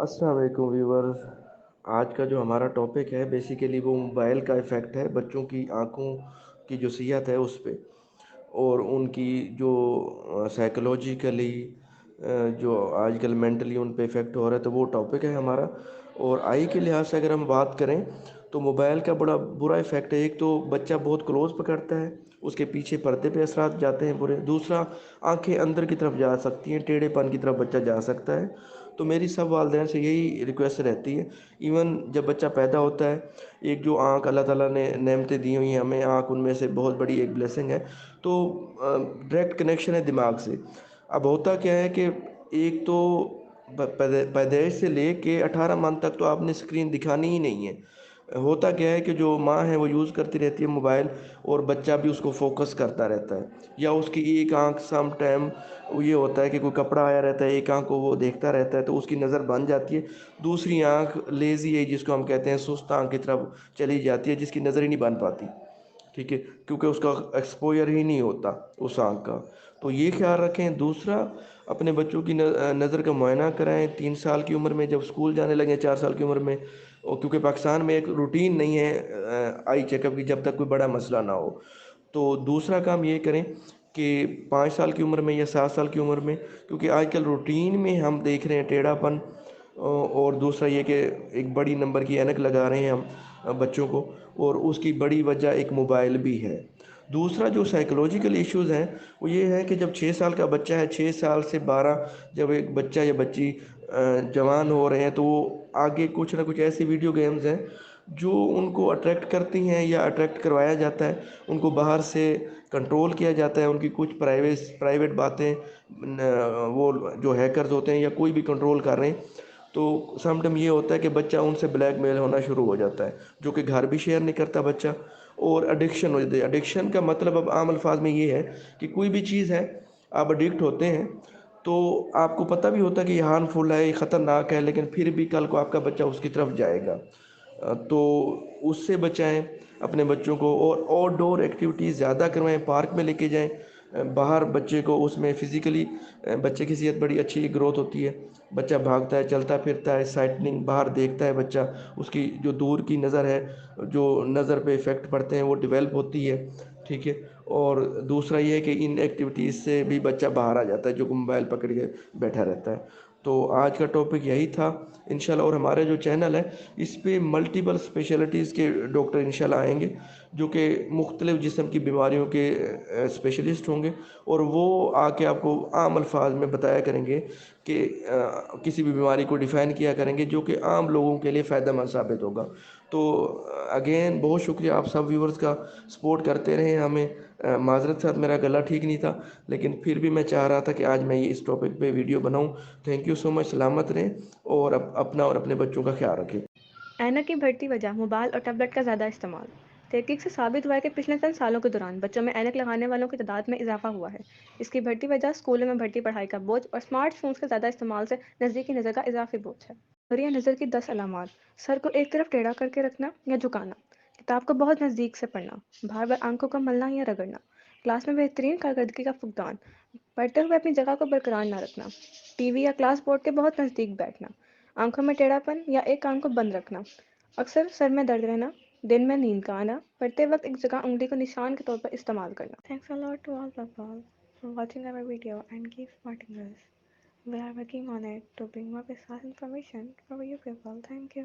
अस्सलाम वालेकुम व्यूवर्स। आज का जो हमारा टॉपिक है बेसिकली वो मोबाइल का इफ़ेक्ट है बच्चों की आँखों की जो सेहत है उस पे, और उनकी जो साइकोलॉजिकली जो आजकल मेंटली उन पे इफ़ेक्ट हो रहा है, तो वो टॉपिक है हमारा। और आई के लिहाज से अगर हम बात करें तो मोबाइल का बड़ा बुरा इफ़ेक्ट है। एक तो बच्चा बहुत क्लोज़ पकड़ता है, उसके पीछे पर्दे पे असरात जाते हैं बुरे। दूसरा, आंखें अंदर की तरफ जा सकती हैं, टेढ़ेपन की तरफ बच्चा जा सकता है। तो मेरी सब वालदैन से यही रिक्वेस्ट रहती है, इवन जब बच्चा पैदा होता है, एक जो आँख अल्लाह ताला ने नेमतें दी हुई हैं हमें, आँख उनमें से बहुत बड़ी एक ब्लेसिंग है। तो डायरेक्ट कनेक्शन है दिमाग से। अब होता क्या है कि एक तो पैदाइश से लेके 18 मंथ तक तो आपने स्क्रीन दिखानी ही नहीं है। होता क्या है कि जो माँ है वो यूज़ करती रहती है मोबाइल, और बच्चा भी उसको फोकस करता रहता है, या उसकी एक आंख सम टाइम ये होता है कि कोई कपड़ा आया रहता है, एक आंख को वो देखता रहता है तो उसकी नज़र बन जाती है। दूसरी आंख लेज़ी है, जिसको हम कहते हैं सुस्त आंख की तरफ चली जाती है, जिसकी नज़र ही नहीं बन पाती। ठीक है, क्योंकि उसका एक्सपोजर ही नहीं होता उस आँख का। तो ये ख्याल रखें। दूसरा, अपने बच्चों की नज़र का मुआयना कराएँ 3 साल की उम्र में, जब स्कूल जाने लगें 4 साल की उम्र में। और क्योंकि पाकिस्तान में एक रूटीन नहीं है आई चेकअप की, जब तक कोई बड़ा मसला ना हो। तो दूसरा काम ये करें कि 5 साल की उम्र में या 7 साल की उम्र में, क्योंकि आजकल रूटीन में हम देख रहे हैं टेढ़ापन। और दूसरा ये कि एक बड़ी नंबर की ऐनक लगा रहे हैं हम बच्चों को, और उसकी बड़ी वजह एक मोबाइल भी है। दूसरा जो साइकोलॉजिकल इश्यूज़ हैं वो ये है कि जब 6 साल का बच्चा है, 6 साल से 12, जब एक बच्चा या बच्ची जवान हो रहे हैं, तो वो आगे कुछ ना कुछ ऐसी वीडियो गेम्स हैं जो उनको अट्रैक्ट करती हैं या अट्रैक्ट करवाया जाता है। उनको बाहर से कंट्रोल किया जाता है, उनकी कुछ प्राइवेट बातें वो जो हैकर्स होते हैं या कोई भी कंट्रोल कर रहे हैं। तो समटाइम ये होता है कि बच्चा उनसे ब्लैकमेल होना शुरू हो जाता है, जो कि घर भी शेयर नहीं करता बच्चा, और एडिक्शन हो जाती है। एडिक्शन का मतलब अब आम अल्फाज में ये है कि कोई भी चीज़ है, आप एडिक्ट होते हैं, तो आपको पता भी होता है कि ये हार्मफुल है, ये ख़तरनाक है, लेकिन फिर भी कल को आपका बच्चा उसकी तरफ जाएगा। तो उससे बचाएं अपने बच्चों को, और आउटडोर एक्टिविटीज़ ज़्यादा करवाएं, पार्क में लेके जाएं। बाहर बच्चे को, उसमें फिज़िकली बच्चे की सेहत बड़ी अच्छी ग्रोथ होती है। बच्चा भागता है, चलता फिरता है, साइटनिंग बाहर देखता है बच्चा, उसकी जो दूर की नज़र है, जो नज़र पे इफ़ेक्ट पड़ते हैं वो डेवलप होती है। ठीक है। और दूसरा ये है कि इन एक्टिविटीज़ से भी बच्चा बाहर आ जाता है, जो मोबाइल पकड़ के बैठा रहता है। तो आज का टॉपिक यही था इंशाल्लाह। और हमारा जो चैनल है, इस पे मल्टीपल स्पेशलिटीज़ के डॉक्टर इंशाल्लाह आएंगे, जो कि मुख्तलिफ़ जिस्म की बीमारियों के स्पेशलिस्ट होंगे, और वो आके आपको आम अल्फाज में बताया करेंगे कि किसी भी बीमारी को डिफ़ाइन किया करेंगे, जो कि आम लोगों के लिए फ़ायदेमंद साबित होगा। तो अगेन बहुत शुक्रिया आप सब व्यूवर्स का, सपोर्ट करते रहें हमें। माज़रत साथ मेरा गला ठीक नहीं था, लेकिन फिर भी मैं चाह रहा था कि आज मैं ये इस टॉपिक पे वीडियो बनाऊं। Thank you so much. सलामत रहें और अपना और अपने बच्चों का ख्याल रखें। ऐनक की बढ़ती वजह मोबाइल और टैबलेट का ज़्यादा इस्तेमाल। तहकीक से साबित हुआ है कि पिछले चंद सालों के दौरान बच्चों में ऐनक लगाने वालों की तादाद में इजाफा हुआ है। इसकी बढ़ती वजह स्कूलों में बढ़ती पढ़ाई का बोझ और स्मार्टफोन्स के ज़्यादा इस्तेमाल से नज़दीकी नज़र का इजाफी बोझ है। कमरिया नज़र की 10 अलामात: सर को एक तरफ टेढ़ा करके रखना या झुकाना, किताब को बहुत नज़दीक से पढ़ना, बार बार आंखों को मलना या रगड़ना, क्लास में बेहतरीन कारकर्दगी का फुकदान, पढ़ते हुए अपनी जगह को बरकरार न रखना, टीवी या क्लास बोर्ड के बहुत नज़दीक बैठना, आंखों में टेढ़ापन या एक आंख को बंद रखना, अक्सर सर में दर्द रहना, दिन में नींद का आना, पढ़ते वक्त एक जगह उंगली को निशान के तौर पर इस्तेमाल करना। Thanks a lot to all people for watching our video and keep supporting us. We are working on it to bring more precise information for you people. Thank you.